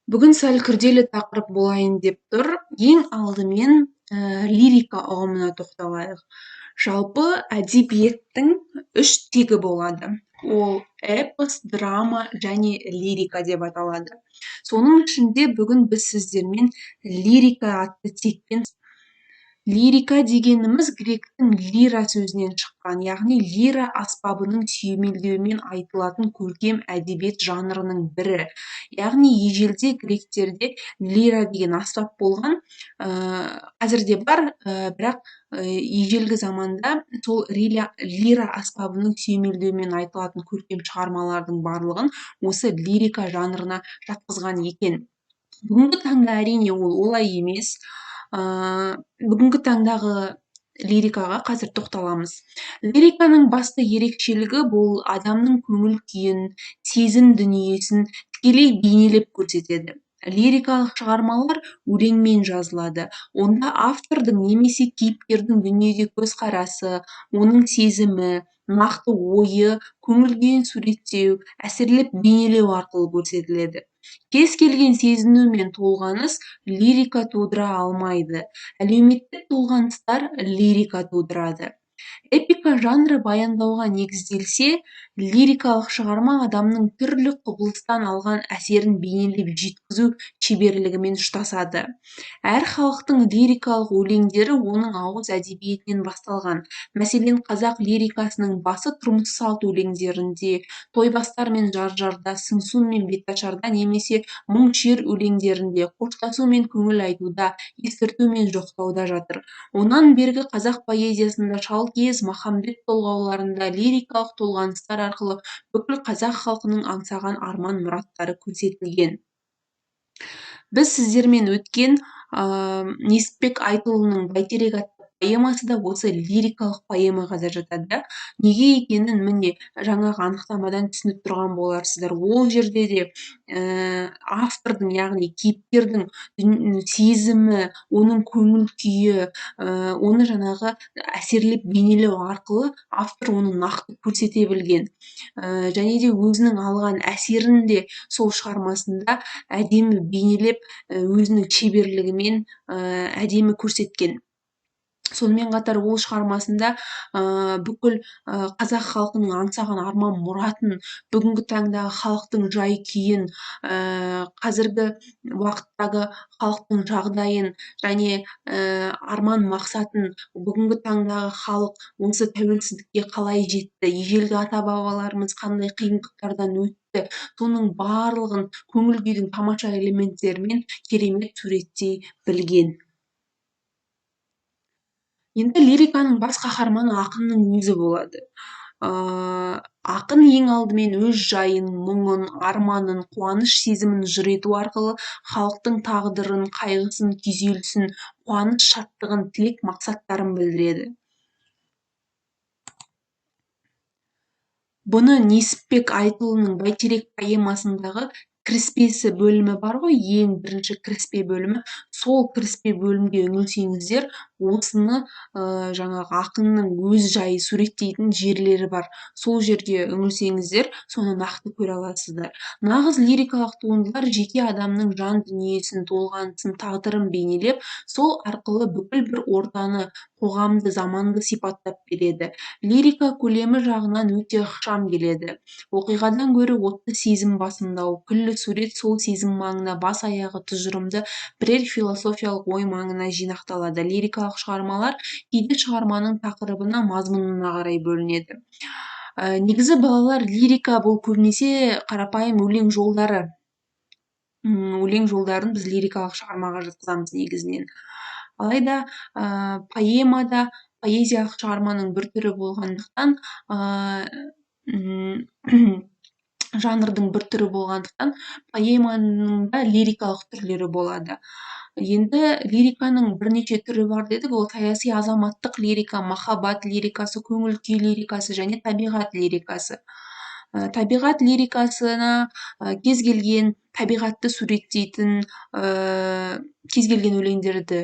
Бүгін сәл күрделі тақырып болайын деп тұр. Ең алдымен лирика ұғымына тоқталайық. Жалпы әдебиеттің үш тегі болады. Ол эпос, драма және лирика деп аталады. Соның ішінде бүгін біз сіздермен лирика атты текпен. Лирика дегеніміз гректің лира сөзінен шыққан, яғни лира аспабының сүйемелдеуімен айтылатын көркем әдебиет жанрының бірі. Яғни ежелде гректерде лира деген аспап болған, қазірде бар, бірақ ежелгі заманда сол лира аспабының сүйемелдеуімен айтылатын көркем шығармалардың барлығын осы лирика жанрына жатқызған екен. Бүгінгі таңда әрине ол олай емес. Бүгінгі таңдағы лирикаға қазір тоқталамыз. Лириканың басты ерекшелігі бұл адамның көңіл күйін, сезім дүниесін тікелей бейнелеп көрсетеді. Лирикалық шығармалар өлеңмен жазылады. Онда автордың немесе кейіпкердің дүниеге көзқарасы, оның сезімі, нақты ойы, көңіл күйін суреттеу, әсерлеп бейнелеу арқылы көрсетіледі. Кез келген сезіну мен толғаныс лирика тудыра алмайды. Әлеуметтік толғаныстар лирика тудырады. Эпика жанры баяндауға негізделсе, лирикалық шығарма адамның түрлі құбылыстан алған әсерін бейнелеп жеткізу шеберлігімен ұштасады. Әр халықтың лирикалық өлеңдері оның ауыз әдебиетінен басталған. Мәселен, қазақ лирикасының басы тұрмыс салт өлеңдерінде, тойбастар мен жар-жарда, сыңсу мен беташарда немесе мұң шер өлеңдерінде, қоштасу мен көңіл айтуда, естірту мен жоқтауда жатыр. Онан бергі қазақ поэзиясында шалкиіз, махамбет толғауларында лирикалық толғаныстар арқылы бүкіл қазақ халқының аңсаған арман мұраттары көрсетілген. Біз сіздермен өткен Несіпбек Айтұлының Бәйтерек атты поэмасы да осы лирикалық поэмаға да жатады. Неге екенін міне жаңағы анықтамадан түсініп тұрған боларсыздар. Ол жерде де автордың, яғни кейіпкердің сезімі, оның көңіл күйі, оны жаңағы әсерлеп бейнелеу арқылы автор оны нақты көрсете білген. Және де өзінің алған әсерін де сол шығармасында әдемі бейнелеп, өзінің шеберлігімен әдемі көрсеткен. Сонымен қатар ол шығармасында бүкіл қазақ халқының аңсаған арман мұратын, бүгінгі таңдағы халықтың жай-күйін, қазіргі уақыттағы халықтың жағдайын және арман мақсатын, бүгінгі таңдағы халық осы тәуелсіздікке қалай жетті, ежелгі ата-бабаларымыз қандай қиындықтардан өтті, соның барлығын көңіл күйдің тамаша элементтерімен керемет суреттей білген. Енді лириканың бас қаһарманы ақынның өзі болады. Ақын ең алдымен өз жайын, мұңын, арманын, қуаныш сезімін жыр ету арқылы халықтың тағдырын, қайғысын, күйзелісін, қуаныш шаттығын, тілек мақсаттарын білдіреді. Бұны Несіпбек Айтұлының Бәйтерек поэмасындағы кіріспесі бөлімі бар ғой, ең бірінші кіріспе бөлімі. Сол кіріспе бөлімге үңілсеңіздер, осыны жаңағы ақынның өз жайы суреттейтін жерлері бар. Сол жерге үңілсеңіздер, соны нақты көре аласыздар. Нағыз лирикалық туындылар жеке адамның жан дүниесін, толғанысын, тағдырын бейнелеп, сол арқылы бүкіл бір ортаны, қоғамды, заманды сипаттап береді. Лирика көлемі жағынан өте ықшам келеді. Оқиғадан гөрі отты сезім басымдау, күллі сурет сол сезім маңына бас-аяғы тұжырымды бірер философиялық ой маңына жинақталады. Лирикалық шығармалар кейде шығарманың тақырыбына, мазмұнына қарай бөлінеді. Негізі балалар, лирика бұл көбінесе қарапайым өлең жолдары. Өлең жолдарын біз лирикалық шығармаға жатқызамыз негізінен. Алайда поэмада поэзиялық шығарманың бір түрі болғандықтан, жанрдың бір түрі болғандықтан, поэманың да лирикалық түрлері болады. Енді лириканың бірнеше түрі бар дедік, ол саяси азаматтық лирика, махаббат лирикасы, көңіл күй лирикасы және табиғат лирикасы. Табиғат лирикасына кез келген табиғатты суреттейтін кез келген өлеңдерді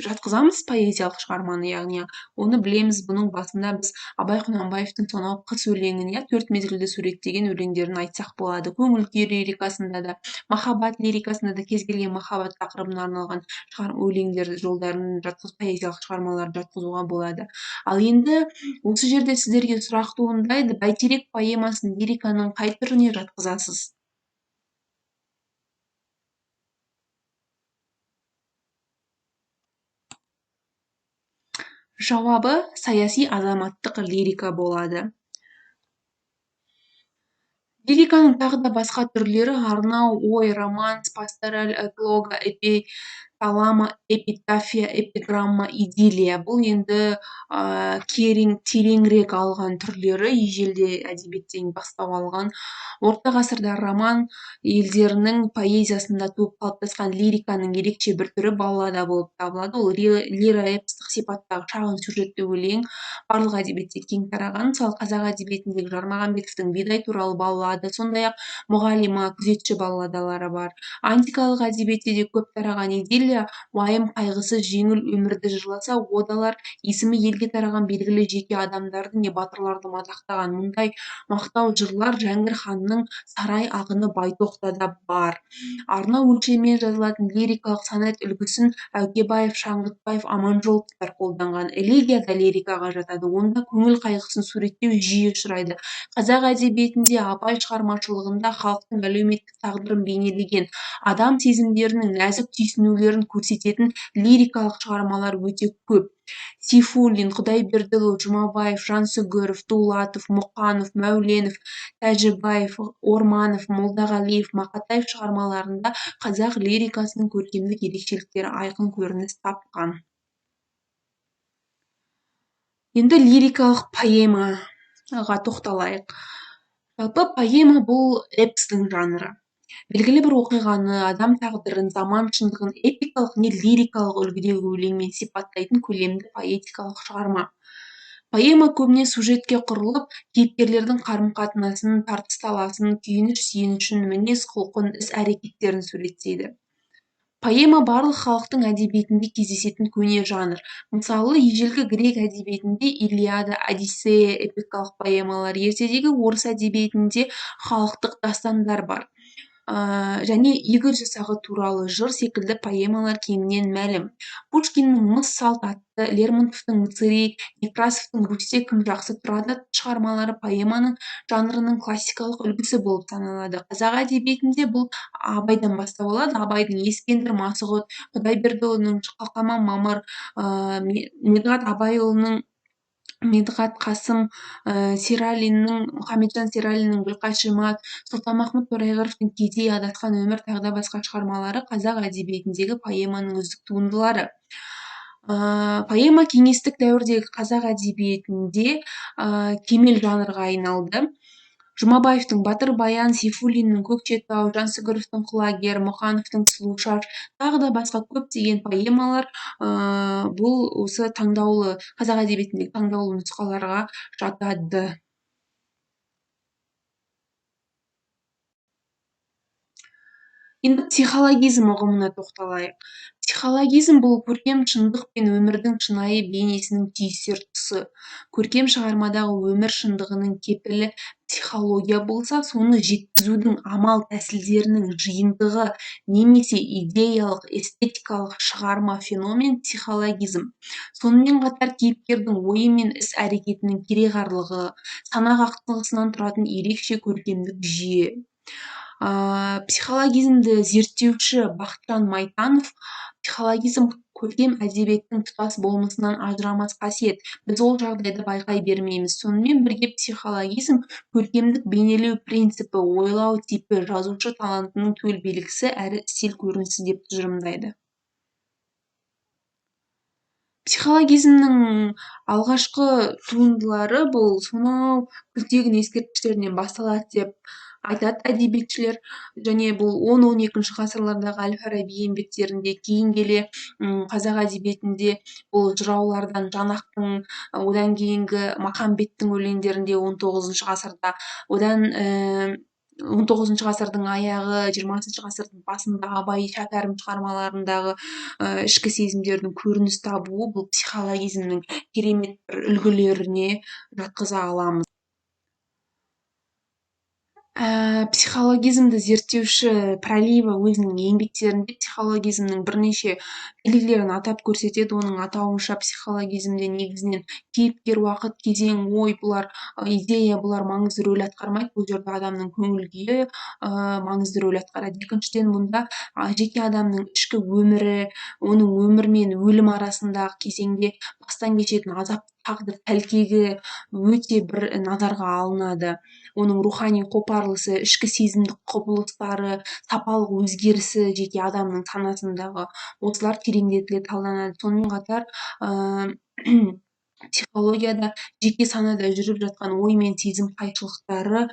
жатқызамыз поэзиялық шығарманы, яғни оны білеміз. Бұның басында біз Абай Құнанбаевтың сонау қыс өлеңін, 4 мезгілді суреттеген өлеңдерін айтсақ болады. Көңіл күй лирикасында да, махаббат лирикасында да кез келген махаббат тақырыбына арналған өлеңдер жолдарын поэзиялық шығармаларды жатқызуға болады. Ал енді осы жерде сіздерге сұрақ туындайды: Бәйтерек поэмасын лириканың қай түріне жатқызасыз? Жауабы саяси азаматтық лирика болады. Лириканың тағы да басқа түрлері арнау, ой, романс, пастораль, эклога, эпиталама, эпитафия, эпиграмма, идиллия. Бұл енді тереңірек алған түрлері, ежелде әдебиеттен бастау алған. Орта ғасырда роман елдерінің поэзиясында туып қалыптасқан лириканың ерекше бір түрі баллада болып табылады. Ол лиро-эпостық сипаттағы шағын сюжетті өлең барлық әдебиетте кең тараған. Мысалы, қазақ әдебиетіндегі Жармағанбетовтің Бидай туралы баллада, сондай-ақ Мұғалима, Күзетші балладалары бар. Антикалық әдебиетте де көп тараған идиллия уайым қайғысы жеңіл өмірді жырласа, одалар есімі елге тараған белгілі жеке адамдарды не батырларды мадақтаған. Мұндай мақтау жырлар Жәңгір ханның Сарай ақыны Байтоқта да бар. Арнау өлшемімен жазылатын лирикалық сонет үлгісін Әукебаев, Шаңғытбаев, Аманжоловтар қолданған. Элегия да лирикаға жатады. Онда көңіл қайғысын суреттеу жиі ұшырайды. Қазақ әдебиетінде Абай шығармашылығында халықтың әлеуметтік тағдырын бейнелеген, адам сезімдерінің нәзік түйсінулерін көрсететін лирикалық шығармалар өте көп. Сейфуллин, Құдайбердіұлы, Жұмабаев, Жансүгіров, Дулатов, Мұқанов, Мәуленов, Тәжібаев, Орманов, Молдағалиев, Мақатаев шығармаларында қазақ лирикасының көркемдік ерекшеліктері айқын көрініс тапқан. Енді лирикалық поэмаға тоқталайық. Жалпы поэма бұл эпостың жанры. Белгілі бір оқиғаны, адам тағдырын, заман шындығын эпикалық не лирикалық үлгідегі өлеңмен сипаттайтын көлемді поэтикалық шығарма. Поэма көбіне сюжетке құрылып, кейіпкерлердің қарым-қатынасын, тартыс-таласын, күйініш-сүйінішін, мінез-құлқын, іс-әрекеттерін суреттейді. Поэма барлық халықтың әдебиетінде кездесетін көне жанр. Мысалы, ежелгі грек әдебиетінде Илиада, Одиссея эпикалық поэмалар, ертедегі орыс әдебиетінде халықтық дастандар бар. Және Игорь жасағы туралы жыр секілді поэмалар кеңінен мәлім. Пушкиннің Мыс салт атты, Лермонтовтың Мцырей, Некрасовтың Русьте кім жақсы тұрады шығармалары поэманың жанрының классикалық үлгісі болып саналады. Қазақ әдебиетінде бұл Абайдан бастау алады. Абайдың Ескендір, Масғұт, Құдайбердіұлының Қалқаман мамыр, Медғат Абайұлының Медғат Қасым, Мұхамеджан Сералиннің Гүлқайшимат, Сұлтанмахмұт Торайғыровтың Кедей, Адасқан өмір тағы басқа шығармалары қазақ әдебиетіндегі поэманың үздік туындылары. Поэма кеңестік дәуірдегі қазақ әдебиетінде кемел жанрға айналды. Жұмабаевтың Батыр баян, Сейфуллиннің Көкшетау, Жансүгіровтің Құлагер, Мұқановтың Сұлушаш, тағы да басқа көптеген поэмалар бұл осы таңдаулы, қазақ әдебиетіндегі таңдаулы нұсқаларға жатады. Енді психологизм ұғымына тоқталайық. Психологизм бұл көркем шындық пен өмірдің шынайы бейнесінің түйісер тұсы. Көркем шығармадағы өмір шындығының кепілі психология болса, соны жеткізудің амал тәсілдерінің жиынтығы немесе идеялық, эстетикалық шығарма феномен психологизм. Сонымен қатар кейіпкердің ойы мен іс-әрекетінің кереғарлығы, сана қақтығысынан тұратын ерекше көркемдік жүйе. Психологизмді зерттеуші Бақытжан Майтанов психологизм көркем әдебиеттің тұтас болмысынан ажырамас қасиет. Біз ол жағдайды байқай бермейміз. Сонымен бірге психологизм көркемдік бейнелеу принципі, ойлау типі, жазушы талантының төл белгісі әрі стиль көрінісі деп тұжырымдайды. Психологизмнің алғашқы туындылары бұл сонау күлтегін ескерткіштерінен басталады деп айтады әдебиетшілер, және бұл 10-12 ғасырлардағы Әл-Фараби еңбектерінде, кейін келе қазақ әдебиетінде бұл жыраулардан Жанақтың, одан кейінгі Махамбеттің өлеңдерінде 19 ғасырда, одан 19 ғасырдың аяғы, 20 ғасырдың басында Абай, Шәкәрім шығармаларындағы ішкі сезімдердің көрініс табуы бұл психологизмнің керемет бір үлгілеріне жатқыза аламыз. Психологизмді зерттеуші Пралиева өзінің еңбектерінде психологизмнің бірнеше белгілерін атап көрсетеді. Оның атауынша психологизмде негізінен кейіпкер, уақыт, кезең, ой, бұлар идея, бұлар маңызды рөл атқармайды. Бұл жерде адамның көңіл-күйі маңызды рөл атқарады. Екіншіден, мұнда жеке адамның ішкі өмірі, оның өмір мен өлім арасындағы кезеңде бастан кешетін азап, тағдыр тәлкегі өте бір назарға алынады. Оның рухани қопарылысы, ішкі сезімдік құбылыстары, сапалық өзгерісі жеке адамның санасындағы осылар тереңдетіле талданады. Сонымен қатар психологияда жеке санада жүріп жатқан ой мен сезім қайшылықтары,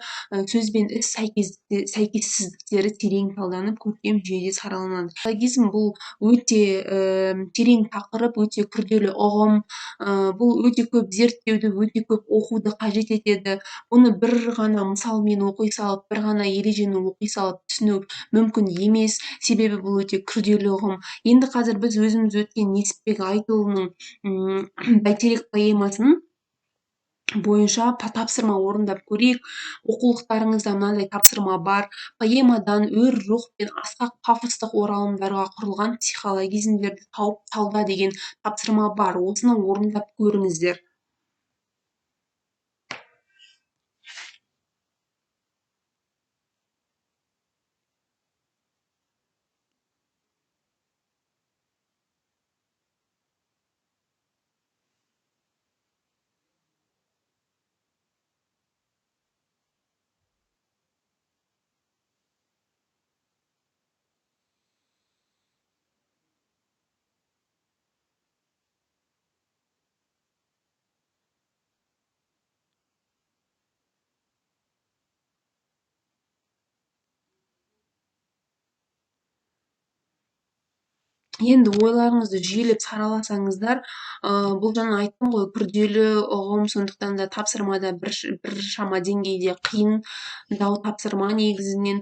сөз бен іс сәйкессіздіктері терең талданып, көркем жүйеде сараланады. Психологизм бұл өте терең тақырып, өте күрделі ұғым, бұл өте көп зерттеуді, өте көп оқуды қажет етеді. Оны бір ғана мысалмен оқи салып, бір ғана ережені оқи салып түсіну мүмкін емес, себебі бұл өте күрделі ұғым. Енді қазір біз өзіміз өткен Несіпбек Айтұлының бәйтерек поэмасын бойынша тапсырма орындап көрейік. Оқулықтарыңызда мынандай тапсырма бар. Поэмадан өр рух пен асқақ пафостық оралымдарға құрылған психологизмдерді тауып талда деген тапсырма бар. Осыны орындап көріңіздер. Енді ойларыңызды жүйелеп сараласаңыздар, бұл жаңа айттым ғой, күрделі ұғым, сондықтан да тапсырмада біршама деңгейде қиындау тапсырма негізінен.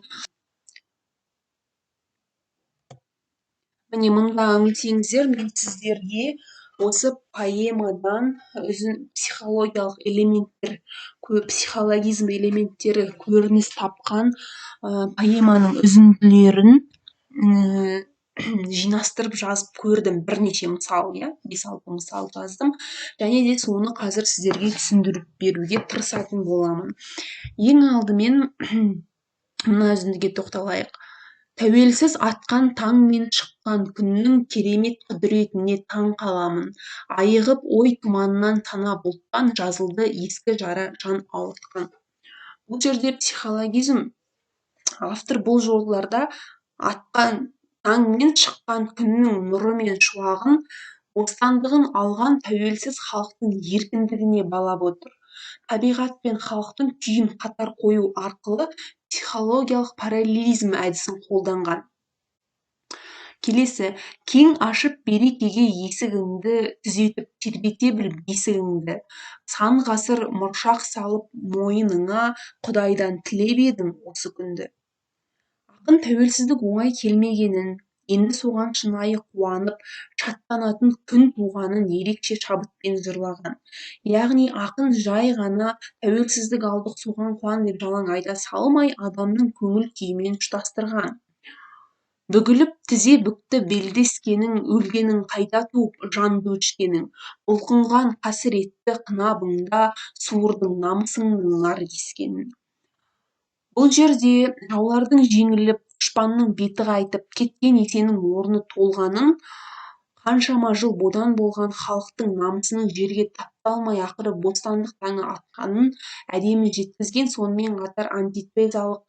Міне мында үңілсеңіздер, мен сіздерге осы поэмадан психологиялық элементтер, психологизм элементтері көрініс тапқан поэманың үзінділерін жинастырып жазып көрдім. Бірнеше мысал, 5-6 мысал жаздым. Және де соны қазір сіздерге түсіндіріп беруге тырысатын боламын. Ең алдымен мына үзіндіге тоқталайық. Тәуелсіз атқан таң мен шыққан күннің керемет құдіретіне таң қаламын. Айығып ой тұманнан сана бұлттан жазылды ескі жара жан ауыртқан. Бұл жерде психологизм, автор бұл жолдарда атқан таң мен шыққан күннің нұры мен шуағын, бостандығын алған тәуелсіз халықтың еркіндігіне балап отыр. Табиғат пен халықтың күйін қатар қою арқылы психологиялық параллелизм әдісін қолданған. Келесі, кең ашып берекеге есігіңді, түзетіп тербете біл бесігіңді. Сан ғасыр мұршақ салып мойыныңа, Құдайдан тілеп едім осы күнді. Ақын тәуелсіздік оңай келмегенін, енді соған шынайы қуанып, шаттанатын күн туғанын ерекше шабытпен жырлаған. Яғни ақын жай ғана тәуелсіздік алдық соған қуан деп жалаң айта салмай, адамның көңіл күйімен ұштастырған. Бүгіліп тізе бүкті белдескенің, өлгенің қайта туып жанды өшкенің. Бұлқынған қасіретті қынабыңда, суырдың намысыңның нар кескенін. Бұл жерде жаулардың жеңіліп, дұшпанның беті қайтып, кеткен есенің орны толғанын, қаншама жыл бодан болған халықтың намысының жерге тапталмай ақыры бостандық таңы атқанын әдемі жеткізген. Сонымен қатар антитезалық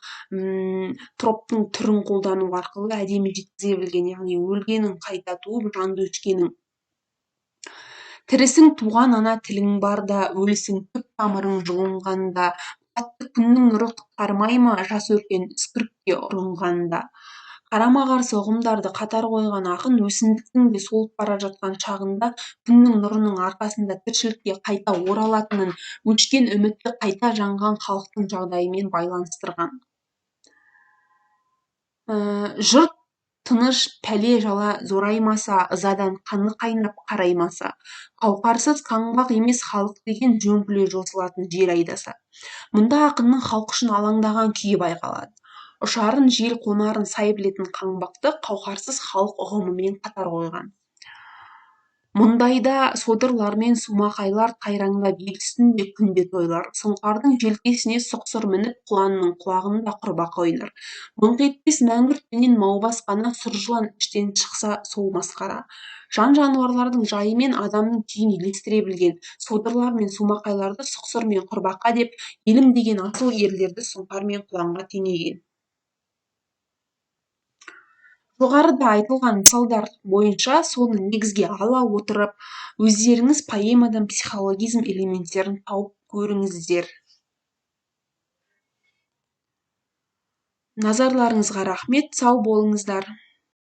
троптың түрін қолдану арқылы әдемі жеткізе білген, яғни өлгенің қайта туып, жанды өшкенің. Тірісің туған ана тілің барда, өлісің түп тамырың жұлынғанда, атты күннің нұры құтқармай ма, жас өркен үскірікке ұрынғанда. Қарама-қарсы ұғымдарды қатар қойған ақын өсімдіктің де солып бара жатқан шағында күннің нұрының арқасында тіршілікке қайта оралатынын, өшкен үмітті қайта жанған халықтың жағдайымен байланыстырған. Жұрт тыныш пәле-жала зораймаса, ызадан қаны қайнап қараймаса, қауқарсыз қаңбақ емес халық деген жөңкіле жосылатын жел айдаса. Мұнда ақынның халық үшін алаңдаған күйі байқалады. Ұшарын жел, қонарын сай білетін қаңбақты қауқарсыз халық ұғымымен қатар қойған. Мұндайда содырлар мен сумақайлар қайраңдап ел үстінде күнде тойлар. Сұңқардың желкесіне сұқсыр мініп, құланның құлағында құрбақа ойнар. Мыңқ етпес мәңгүрттенен маубас қана, сұр жылан іштен шықса сол масқара. Жан-жануарлардың жайы мен адамның күйін үйлестіре білген содырлар мен сумақайларды сұқсыр мен құрбақа деп, елім деген асыл ерлерді сұңқар мен құланға теңеген. Жоғарыда айтылған мысалдар бойынша соны негізге ала отырып, өздеріңіз поэмадан психологизм элементтерін тауып көріңіздер. Назарларыңызға рахмет, сау болыңыздар.